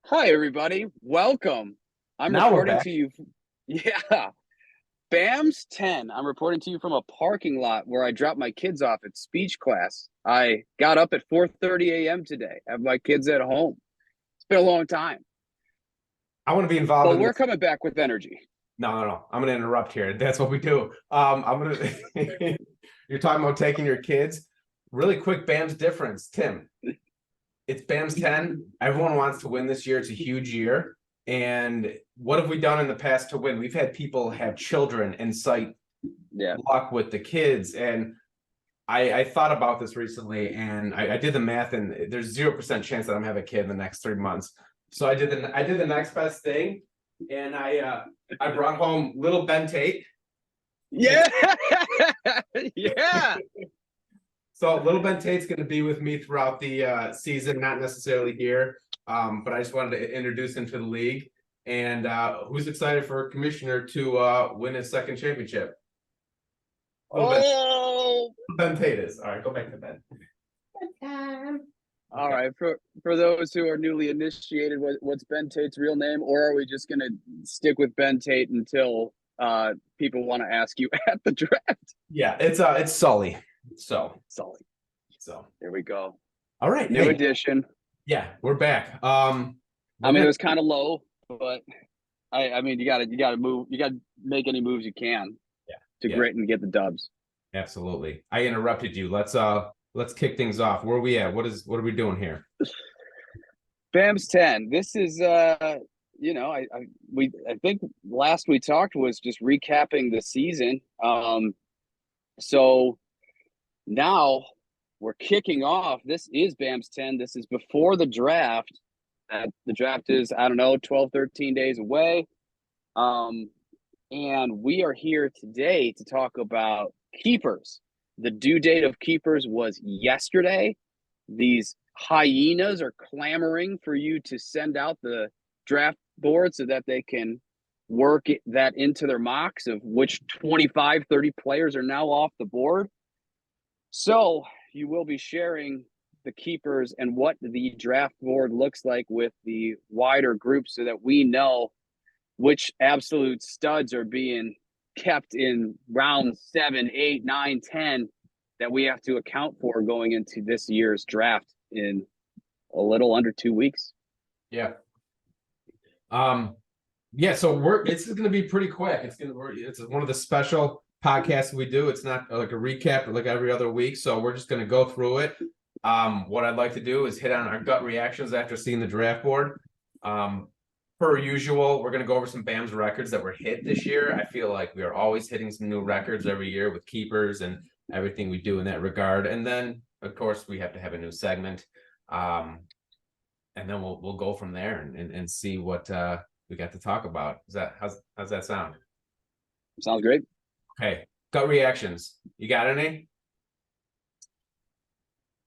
Hi, everybody. Welcome. I'm Now we're reporting back. to you. Yeah, BAMS 10. I'm reporting to you from a parking lot where I dropped my kids off at speech class. I got up at 4:30 a.m. today. I have my kids at home. It's been a long time, I want to be involved but in we're this. coming back with energy. No. I'm going to interrupt here. That's what we do. I'm going to. You're talking about taking your kids. Really quick, BAM's difference, Tim. It's BAM's 10. Everyone wants to win this year. It's a huge year. And what have we done in the past to win? We've had people have children and cite Yeah. luck with the kids. And I thought about this recently, and I did the math, and there's 0% chance that I'm gonna have a kid in the next 3 months. So I did the next best thing, and I brought home little Ben Tate. Yeah. Yeah. So little Ben Tate's going to be with me throughout the season, not necessarily here, but I just wanted to introduce him to the league. And who's excited for Commissioner to win his second championship? Little Oh. Ben Tate is. All right, go back to Ben. All Okay. right. For those who are newly initiated, what's Ben Tate's real name, or are we just gonna stick with Ben Tate until people want to ask you at the draft? Yeah, it's Sully. So Sully. so There we go. all right. New Hey, edition. yeah, we're back. I We're mean, it gonna was kind of low, but I mean, you gotta move. You gotta make any moves you can yeah, to yeah, grit and get the dubs. absolutely. I interrupted you. Let's kick things off. Where are we at? What are we doing here? BAMS 10. This is I think last we talked was just recapping the season. So now we're kicking off. This is BAMS 10. This is before the draft. The draft is, I don't know, 12, 13 days away. Um, and we are here today to talk about keepers. The due date of keepers was yesterday. These hyenas are clamoring for you to send out the draft board so that they can work that into their mocks of which 25, 30 players are now off the board. So you will be sharing the keepers and what the draft board looks like with the wider group so that we know which absolute studs are being kept in round 7, 8, 9, 10 that we have to account for going into this year's draft in a little under 2 weeks. Yeah. Um, yeah, so it's gonna be pretty quick. It's one of the special podcasts we do. It's not like a recap like every other week. So we're just gonna go through it. What I'd like to do is hit on our gut reactions after seeing the draft board. Per usual, we're gonna go over some BAMS records that were hit this year. I feel like we are always hitting some new records every year with keepers and everything we do in that regard. And then, of course, we have to have a new segment. And then we'll go from there and see what we got to talk about. How's that sound? Sounds great. Okay, gut reactions. You got any?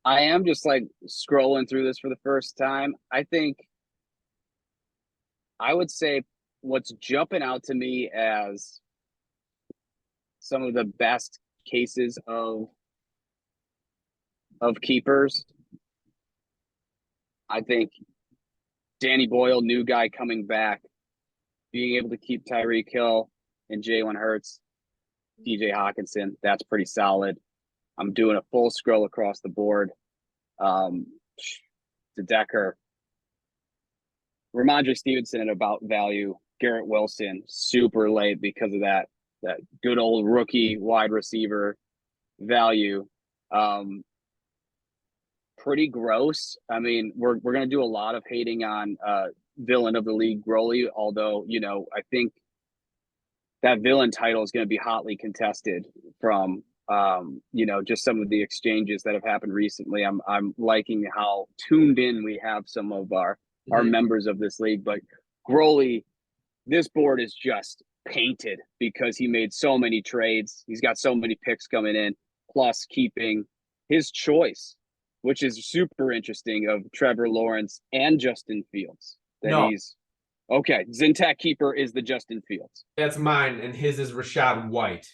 I am just like scrolling through this for the first time. I think I would say what's jumping out to me as some of the best cases of keepers. I think Danny Boyle, new guy coming back, being able to keep Tyreek Hill and Jalen Hurts, DJ Hawkinson, that's pretty solid. I'm doing a full scroll across the board. To Decker, Ramondre Stevenson at about value. Garrett Wilson, super late because of that good old rookie wide receiver value. Pretty gross. I mean, we're gonna do a lot of hating on villain of the league Growly, although I think that villain title is going to be hotly contested from just some of the exchanges that have happened recently. I'm liking how tuned in we have some of our members of this league, but Growly, this board is just painted because he made so many trades. He's got so many picks coming in, plus keeping his choice, which is super interesting, of Trevor Lawrence and Justin Fields. That No, he's okay. Zintac keeper is the Justin Fields. that's mine, and his is Rashad White.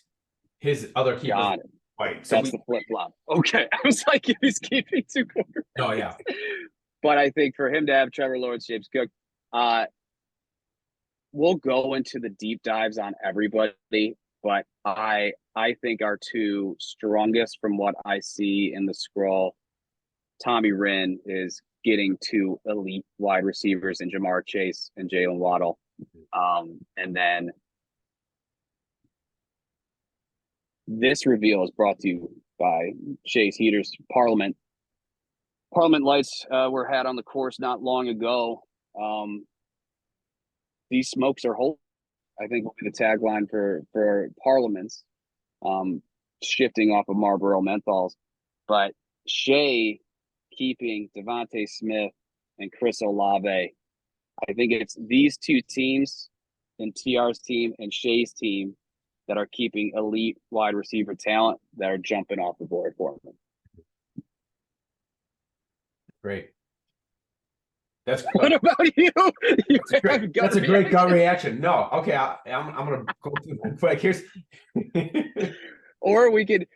His other keeper's Got it. White. So That's the flip flop. Okay. I was like, if he's keeping two quarterbacks. oh yeah, But I think for him to have Trevor Lawrence, James Cook, We'll go into the deep dives on everybody, but I think our two strongest from what I see in the scroll, Tommy Wren is getting two elite wide receivers in Jamar Chase and Jalen Waddle. And then this reveal is brought to you by Chase Heaters Parliament. Parliament lights were had on the course not long ago. These smokes are whole. I think will be the tagline for Parliaments, shifting off of Marlboro menthols. But Shea keeping Devontae Smith and Chris Olave. I think it's these two teams, and TR's team and Shea's team, that are keeping elite wide receiver talent that are jumping off the board for them. Great. That's what about you? That's a great gut reaction. No, okay, I'm gonna go through quick. Here's or we could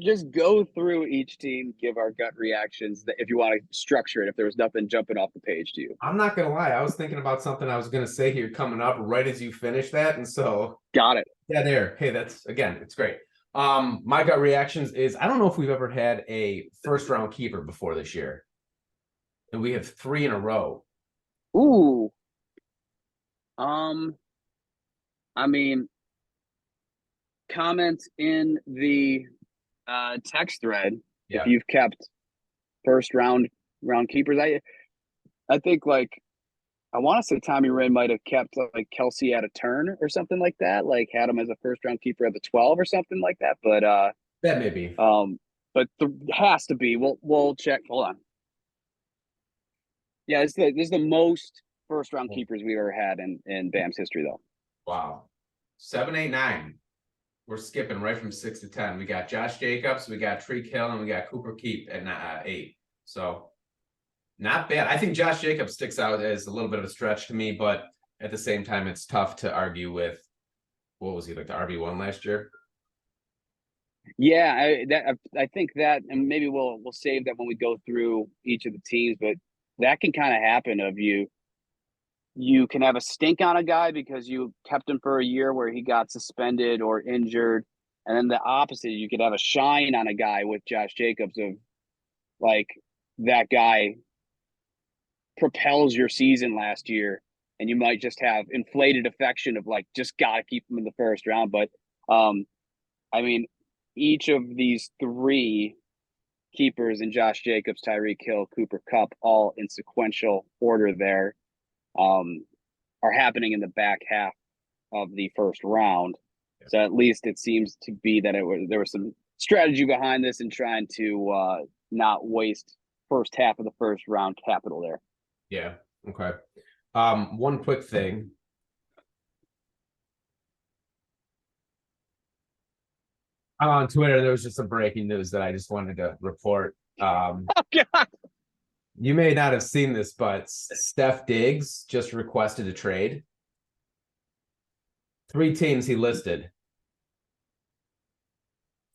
just go through each team, give our gut reactions if you want to structure it, if there was nothing jumping off the page to you. I'm not gonna lie, I was thinking about something I was gonna say here coming up right as you finish that, and so got it. Yeah, there. Hey, that's again, it's great. My gut reactions is I don't know if we've ever had a first round keeper before this year. And we have 3 in a row. Ooh. I mean, comment in the text thread if you've kept first round keepers. I think like I want to say Tommy Wren might have kept like Kelsey at a turn or something like that, like had him as a first round keeper at the 12 or something like that. But that may be. But has to be. We'll check. Hold on. Yeah, this is the most first round keepers we've ever had in BAMS history, though. Wow. 7, 8, 9. We're skipping right from 6 to 10. We got Josh Jacobs, we got Treek Hill, and we got Cooper Keep at 8. So not bad. I think Josh Jacobs sticks out as a little bit of a stretch to me, but at the same time, it's tough to argue with. What was he, like the RB1 last year? Yeah, I think that, and maybe we'll save that when we go through each of the teams, but that can kind of happen of you can have a stink on a guy because you kept him for a year where he got suspended or injured. And then the opposite, you could have a shine on a guy with Josh Jacobs of like that guy propels your season last year and you might just have inflated affection of like, just got to keep him in the first round. But I mean, each of these 3 keepers in Josh Jacobs, Tyreek Hill, Cooper Kupp, all in sequential order there, are happening in the back half of the first round. Yeah. So at least it seems to be that there was some strategy behind this and trying to not waste first half of the first round capital there. Yeah. Okay. One quick thing. On Twitter, there was just some breaking news that I just wanted to report. Oh, God. You may not have seen this, but Steph Diggs just requested a trade. 3 teams he listed: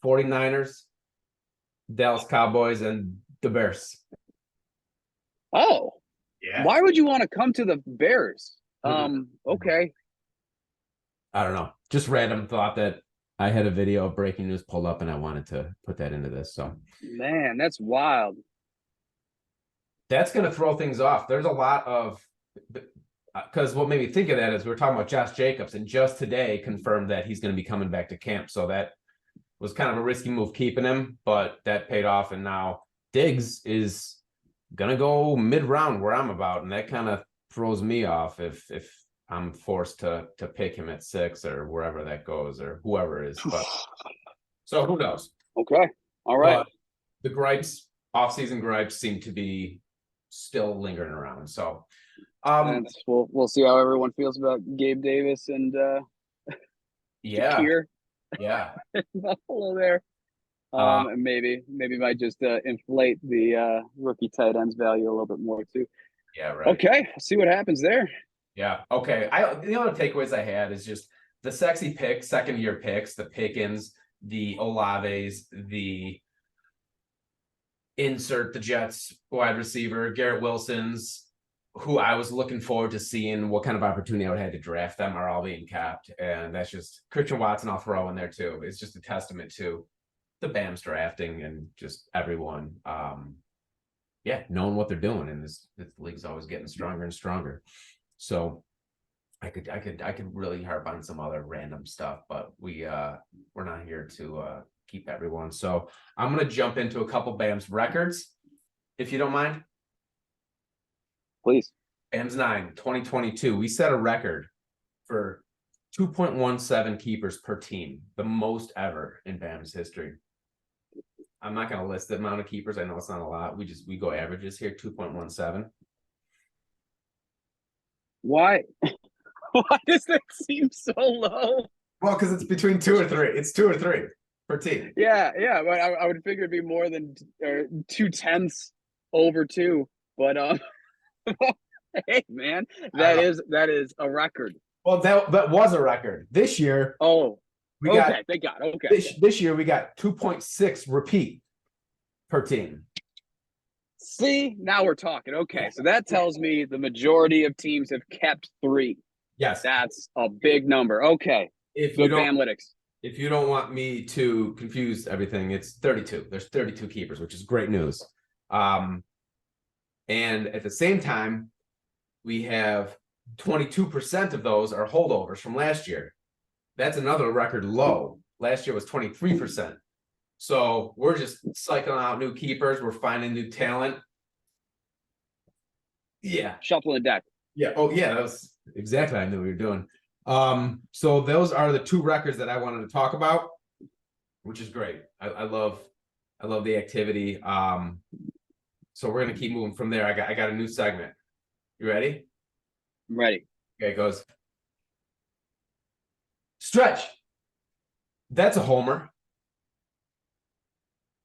49ers, Dallas Cowboys, and the Bears. Oh, yeah. Why would you want to come to the Bears? Okay. I don't know. Just random thought that I had a video of breaking news pulled up and I wanted to put that into this. So, man, that's wild. That's going to throw things off. There's a lot of, because what made me think of that is we were talking about Josh Jacobs, and just today confirmed that he's going to be coming back to camp. So that was kind of a risky move keeping him, but that paid off. And now Diggs is going to go mid-round where I'm about, and that kind of throws me off if I'm forced to pick him at 6 or wherever that goes or whoever it is. But so who knows? Okay. All right. But the gripes, off-season gripes, seem to be still lingering around. So we'll see how everyone feels about Gabe Davis and Shakir. Yeah. Buffalo there. And maybe might just inflate the rookie tight ends value a little bit more too. Yeah, right. Okay, see what happens there. Yeah. Okay. The other takeaways I had is just the sexy picks, second-year picks, the Pickens, the Olaves, the insert the Jets wide receiver, Garrett Wilson's, who I was looking forward to seeing, what kind of opportunity I would have to draft them, are all being capped. And that's just Christian Watson, I'll throw in there too. It's just a testament to the BAMS drafting and just everyone, knowing what they're doing. And this league's always getting stronger and stronger. So I could really harp on some other random stuff, but we're not here to keep everyone. So I'm gonna jump into a couple BAMS records, if you don't mind. Please. BAMS 9, 2022. We set a record for 2.17 keepers per team, the most ever in BAMS history. I'm not going to list the amount of keepers. I know it's not a lot. We go averages here, 2.17. Why? Why does that seem so low? Well, because it's between 2 or 3. It's 2 or 3 per team. Yeah, but I would figure it'd be more than 2/10 over 2. But hey man, that is a record. Well, that was a record. This year, thank God. Okay. This year we got 2.6 repeat per team. See, now we're talking. Okay, so that tells me the majority of teams have kept 3. Yes. That's a big number. Okay. Good analytics. If you don't want me to confuse everything, it's 32. There's 32 keepers, which is great news. And at the same time, we have 22% of those are holdovers from last year. That's another record low. Last year was 23%. So we're just cycling out new keepers. We're finding new talent. Yeah. Shuffling the deck. Yeah. Oh, yeah. That was exactly what I knew we were doing. So those are the 2 records that I wanted to talk about, which is great. I love the activity. So we're gonna keep moving from there. I got a new segment. You ready? I'm ready. Okay, it goes. Stretch. That's a homer.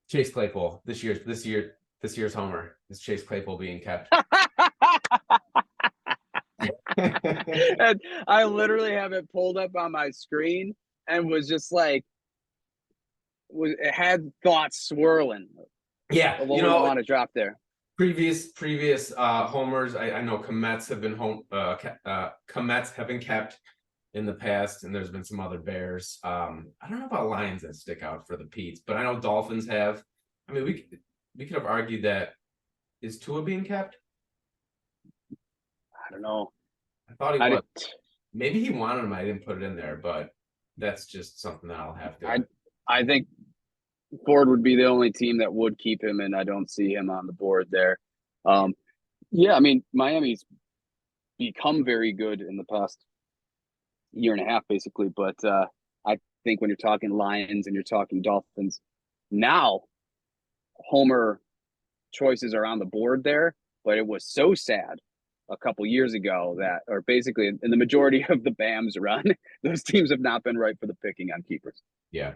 Chase Claypool. This year's homer is Chase Claypool being kept. And I literally have it pulled up on my screen and was just like, it had thoughts swirling. Yeah, what we want to drop there. Previous homers. I know Komets have been Komets have been kept in the past, and there's been some other Bears. I don't know about Lions that stick out for the Petes, but I know Dolphins have. I mean, we could have argued that. Is Tua being kept? I don't know. I thought he was. Maybe he wanted him. I didn't put it in there, but that's just something that I'll have to. I think Ford would be the only team that would keep him, and I don't see him on the board there. Yeah, I mean, Miami's become very good in the past year and a half, basically. But I think when you're talking Lions and you're talking Dolphins, now homer choices are on the board there. But it was so sad a couple years ago that, or basically in the majority of the BAMS run, those teams have not been right for the picking on keepers. Yeah.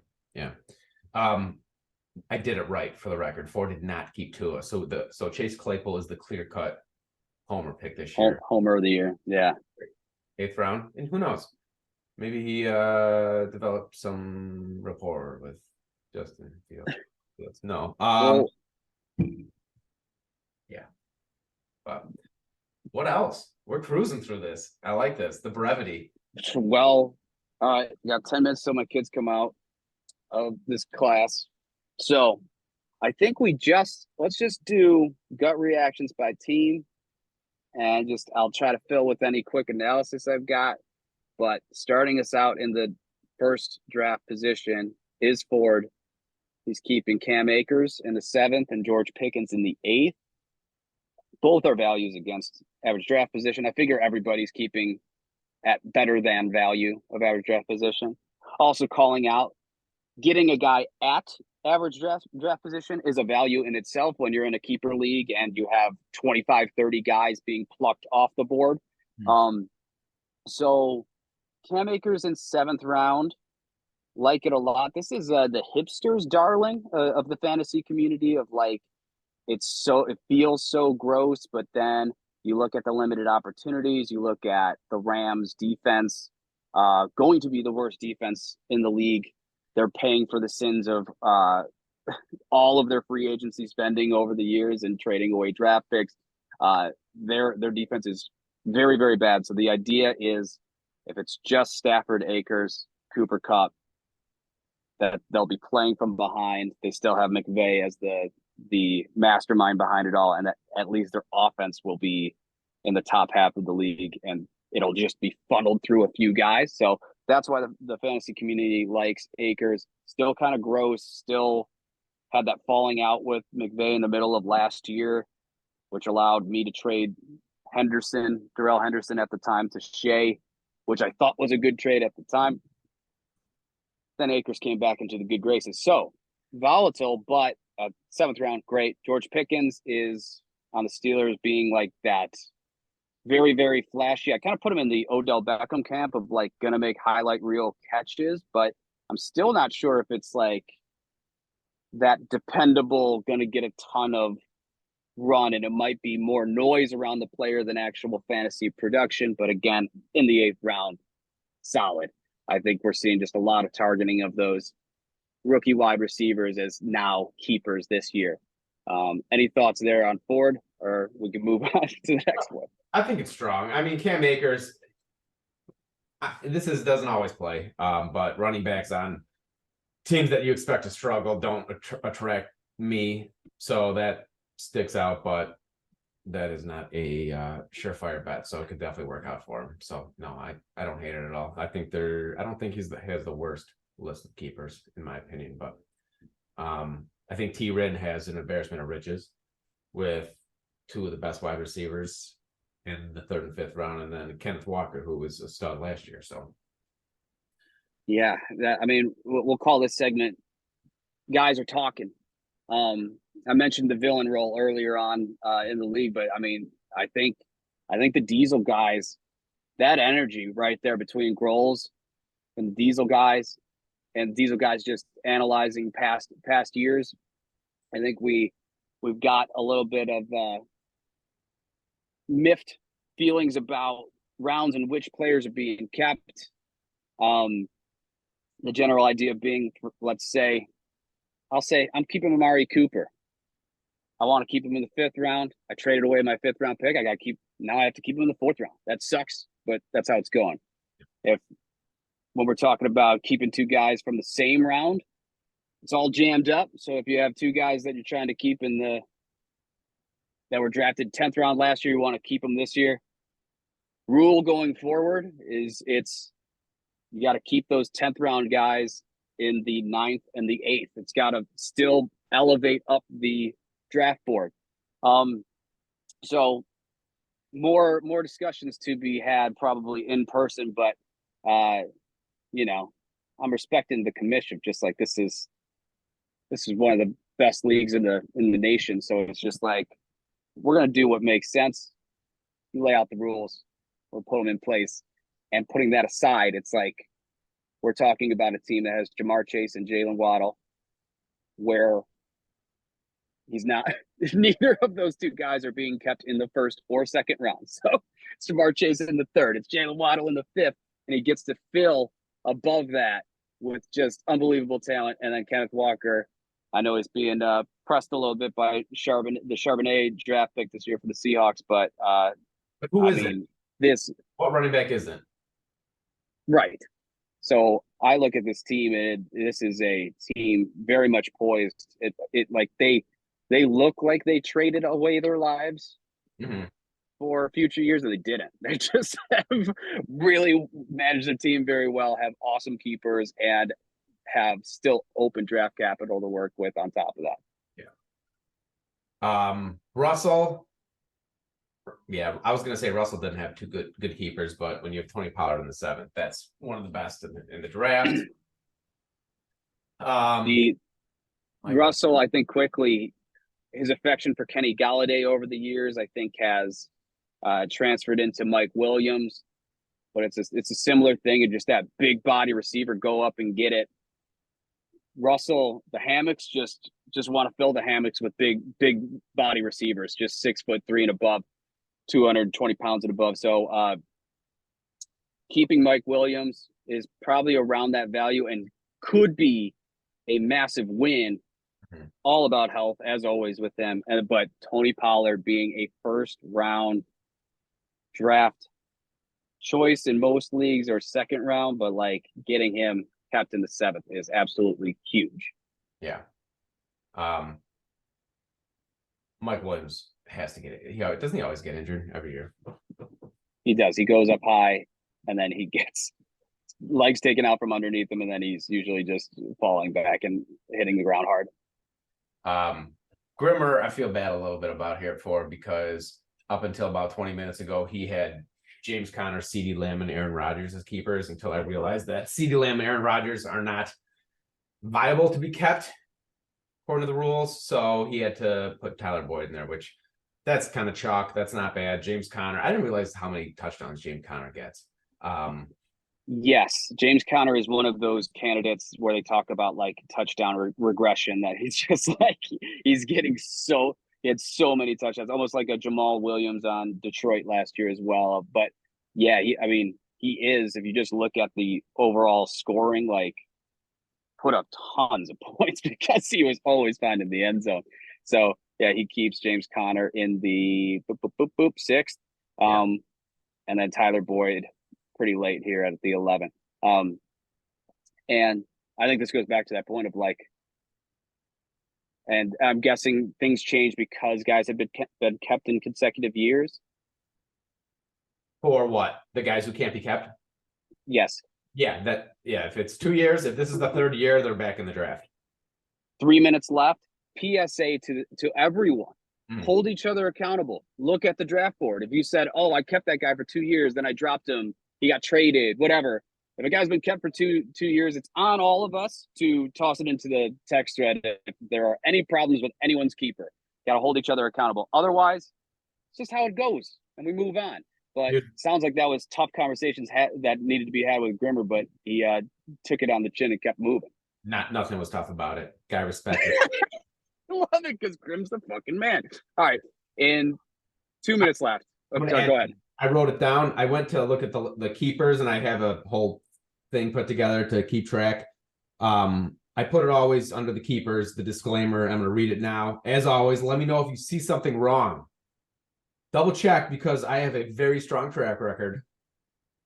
I did it right for the record. Ford did not keep Tua. So Chase Claypool is the clear-cut homer pick this year. Homer of the year. Yeah. 8th round. And who knows? Maybe he developed some rapport with Justin Fields. No. Yeah. But what else? We're cruising through this. I like this. The brevity. Well, got 10 minutes till my kids come out of this class. So I think let's just do gut reactions by team, and I'll try to fill with any quick analysis I've got. But starting us out in the first draft position is Ford. He's keeping Cam Akers in the 7th and George Pickens in the 8th. Both are values against average draft position. I figure everybody's keeping at better than value of average draft position. Also calling out, getting a guy at average draft position is a value in itself when you're in a keeper league and you have 25, 30 guys being plucked off the board. So Cam Akers in 7th round, like it a lot. This is the hipsters' darling of the fantasy community of like, it feels so gross, but then you look at the limited opportunities, you look at the Rams defense, going to be the worst defense in the league. They're paying for the sins of all of their free agency spending over the years and trading away draft picks. Their defense is very, very bad. So the idea is if it's just Stafford, Akers, Cooper Kupp, that they'll be playing from behind. They still have McVay as the mastermind behind it all, and that at least their offense will be in the top half of the league, and it'll just be funneled through a few guys. So that's why the fantasy community likes Akers. Still kind of gross. Still had that falling out with McVay in the middle of last year, which allowed me to trade Darrell Henderson at the time to Shea, which I thought was a good trade at the time. Then Akers came back into the good graces. So volatile, but seventh round, great. George Pickens is on the Steelers being like that very, very flashy. I kind of put him in the Odell Beckham camp of like going to make highlight reel catches, but I'm still not sure if it's like that dependable, going to get a ton of run, and it might be more noise around the player than actual fantasy production. But again, in the 8th round, solid. I think we're seeing just a lot of targeting of those rookie wide receivers as now keepers this year. Any thoughts there on Ford, or we can move on to the next one? I think it's strong. I mean, Cam Akers, doesn't always play, but running backs on teams that you expect to struggle don't attract me, so that sticks out. But that is not a surefire bet, so it could definitely work out for him. So no, I don't hate it at all. I don't think has the worst list of keepers in my opinion, but I think T. Ridden has an embarrassment of riches with 2 of the best wide receivers in the 3rd and 5th round, and then Kenneth Walker, who was a stud last year. So yeah, I mean, we'll call this segment "Guys Are Talking." I mentioned the villain role earlier on in the league, but I mean, I think the Diesel guys, that energy right there between Groles and the Diesel guys, and Diesel guys just analyzing past years. I think we've got a little bit of miffed feelings about rounds in which players are being kept. The general idea being, let's say, I'll say I'm keeping Amari Cooper. I want to keep him in the 5th round. I traded away my 5th round pick. I have to keep him in the 4th round. That sucks, but that's how it's going. When we're talking about keeping 2 guys from the same round, it's all jammed up. So if you have 2 guys that you're trying to keep that were drafted 10th round last year, you want to keep them this year. Rule going forward is you got to keep those 10th round guys in the 9th and the 8th. It's got to still elevate up the draft board. So more discussions to be had probably in person, but I'm respecting the commission. Just like this is one of the best leagues in the nation. So it's just like, we're going to do what makes sense. You lay out the rules, we'll put them in place. And putting that aside, it's like we're talking about a team that has Jamar Chase and Jalen Waddle, where he's not, neither of those 2 guys are being kept in the 1st or 2nd round. So it's Jamar Chase in the 3rd, it's Jalen Waddle in the 5th, and he gets to fill above that with just unbelievable talent. And then Kenneth Walker, I know he's being pressed a little bit by the Charbonnet draft pick this year for the Seahawks, but who is it? What running back is it? Right. So I look at this team, and this is a team very much poised. It like they look like they traded away their lives for future years, and they didn't. They just have really managed their team very well, have awesome keepers, and have still open draft capital to work with on top of that. Yeah. Russell. Yeah, I was going to say Russell didn't have 2 good keepers, but when you have Tony Pollard in the 7th, that's one of the best in the draft. Russell, I think quickly, his affection for Kenny Galladay over the years, I think, has transferred into Mike Williams. But it's a similar thing, and just that big body receiver, go up and get it. Russell, the hammocks just want to fill the hammocks with big body receivers, just 6'3" and above, 220 pounds and above. So keeping Mike Williams is probably around that value and could be a massive win Mhm. all about health as always with them. But Tony Pollard being a first round draft choice in most leagues or second round, but like getting him kept in the seventh is absolutely huge. Yeah. Um, Mike Williams has to get it. Doesn't he always get injured every year? He does. He goes up high and then he gets legs taken out from underneath him, and then he's usually just falling back and hitting the ground hard. Grimmer, I feel bad a little bit about here for because up until about 20 minutes ago, he had James Conner, CeeDee Lamb, and Aaron Rodgers as keepers until I realized that CeeDee Lamb and Aaron Rodgers are not viable to be kept according to the rules. So he had to put Tyler Boyd in there, which that's kind of chalk. That's not bad. James Conner, I didn't realize how many touchdowns James Conner gets. Yes, James Conner is one of those candidates where they talk about like touchdown regression, that he's just like he's getting he had so many touchdowns, almost like a Jamal Williams on Detroit last year as well. But yeah, I mean, he is, if you just look at the overall scoring, like put up tons of points because he was always finding the end zone. So yeah, he keeps James Conner in the sixth. Yeah. And then Tyler Boyd pretty late here at the 11th. And I think this goes back to that point of like, and I'm guessing things change because guys have been kept in consecutive years. For what? The guys who can't be kept? Yes. Yeah, if it's 2 years, if this is the third year, they're back in the draft. 3 minutes left. PSA to everyone. Mm. Hold each other accountable. Look at the draft board. If you said, "Oh, I kept that guy for 2 years, then I dropped him, he got traded, whatever." If a guy's been kept for two years, it's on all of us to toss it into the text thread if there are any problems with anyone's keeper. Got to hold each other accountable. Otherwise, it's just how it goes, and we move on. But sounds like that was tough conversations that needed to be had with Grimmer, but he took it on the chin and kept moving. Nothing was tough about it. Guy respected. I love it because Grim's the fucking man. All right, in 2 minutes left. Go ahead. I wrote it down. I went to look at the keepers, and I have a whole thing put together to keep track. I put it always under the keepers, the disclaimer. I'm going to read it now. As always, let me know if you see something wrong. Double check because I have a very strong track record,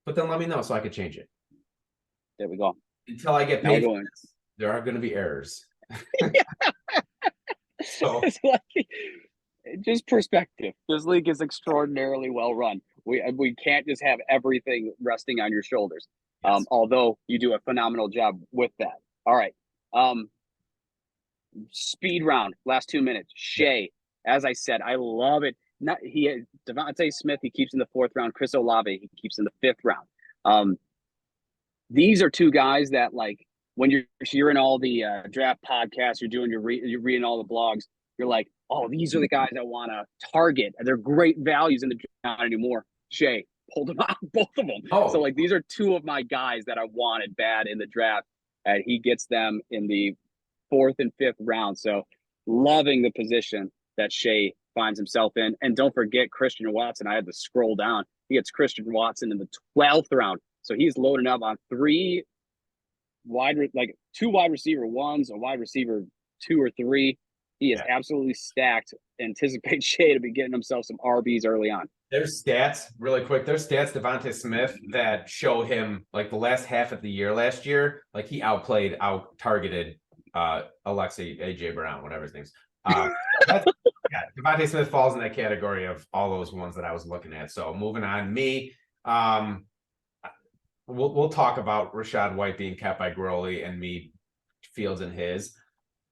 but then let me know so I could change it. There we go. Until I get paid, there are going to be errors. So it's like just perspective. This league is extraordinarily well run. We can't just have everything resting on your shoulders. Yes. Although you do a phenomenal job with that. All right. Speed round, last 2 minutes. Shea, as I said, I love it. Devontae Smith, he keeps in the fourth round. Chris Olave, he keeps in the fifth round. These are two guys that, like, when you're in all the draft podcasts, you're reading all the blogs, you're like, oh, these are the guys I want to target. They're great values in the draft anymore. Shea pulled them out, both of them. Oh. So like, these are two of my guys that I wanted bad in the draft, and he gets them in the fourth and fifth round. So loving the position that Shea finds himself in. And don't forget Christian Watson. I had to scroll down. He gets Christian Watson in the 12th round. So he's loading up on two wide receiver ones, a wide receiver 2 or 3. He is absolutely stacked. Anticipate Shea to be getting himself some RBs early on. There's stats, really quick. There's stats, Devontae Smith, that show him, like, the last half of the year last year, like, he out-targeted Alexei A.J. Brown, whatever his name's. Devontae Smith falls in that category of all those ones that I was looking at. So moving on, we'll talk about Rachaad White being kept by Gurley and me Fields and his.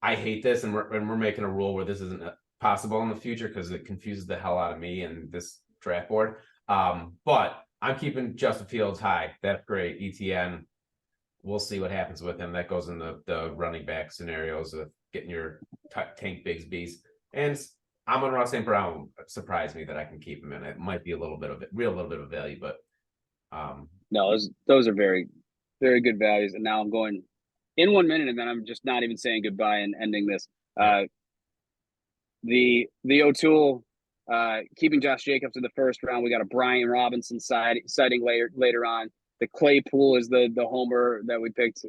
I hate this, and we're making a rule where this isn't possible in the future because it confuses the hell out of me and this draft board. But I'm keeping Justin Fields high. That's great. ETN. We'll see what happens with him. That goes in the running back scenarios of getting your Tank Bigsby's. And Amon-Ra St. Brown surprised me that I can keep him in. It might be a little bit of value, but no, those are very, very good values. And now I'm going in 1 minute, and then I'm just not even saying goodbye and ending this. The O'Toole keeping Josh Jacobs in the first round. We got a Brian Robinson sighting later on. The Claypool is the homer that we picked,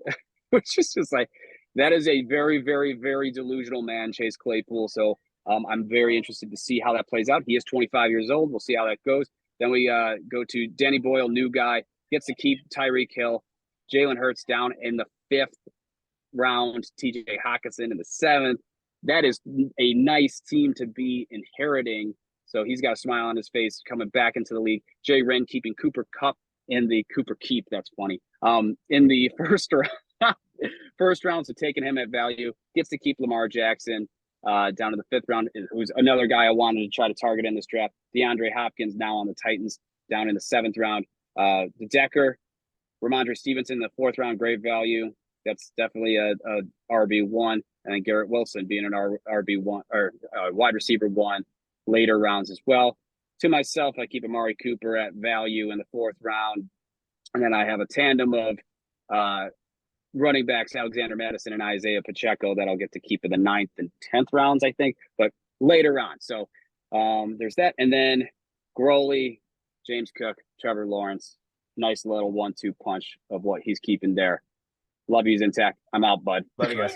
which is just like, That is a very, very, very delusional man, Chase Claypool. So I'm very interested to see how that plays out. He is 25 years old. We'll see how that goes. Then we go to Danny Boyle, new guy, gets to keep Tyreek Hill. Jalen Hurts down in the 5th round, TJ Hawkinson in the 7th. That is a nice team to be inheriting. So he's got a smile on his face coming back into the league. Jay Wren keeping Cooper Kupp in the Cooper Keep. That's funny. In the first round, so taking him at value, gets to keep Lamar Jackson down in the 5th round, who's another guy I wanted to try to target in this draft. DeAndre Hopkins now on the Titans down in the 7th round. The Decker, Ramondre Stevenson in the 4th round, great value. That's definitely a RB1. And then Garrett Wilson being an RB1 or wide receiver 1 later rounds as well. To myself, I keep Amari Cooper at value in the 4th round. And then I have a tandem of running backs, Alexander Madison and Isaiah Pacheco, that I'll get to keep in the 9th and 10th rounds, I think, but later on. So there's that. And then Growley, James Cook, Trevor Lawrence, nice little 1-2 punch of what he's keeping there. Love you, Zintac. I'm out, bud. Love you guys.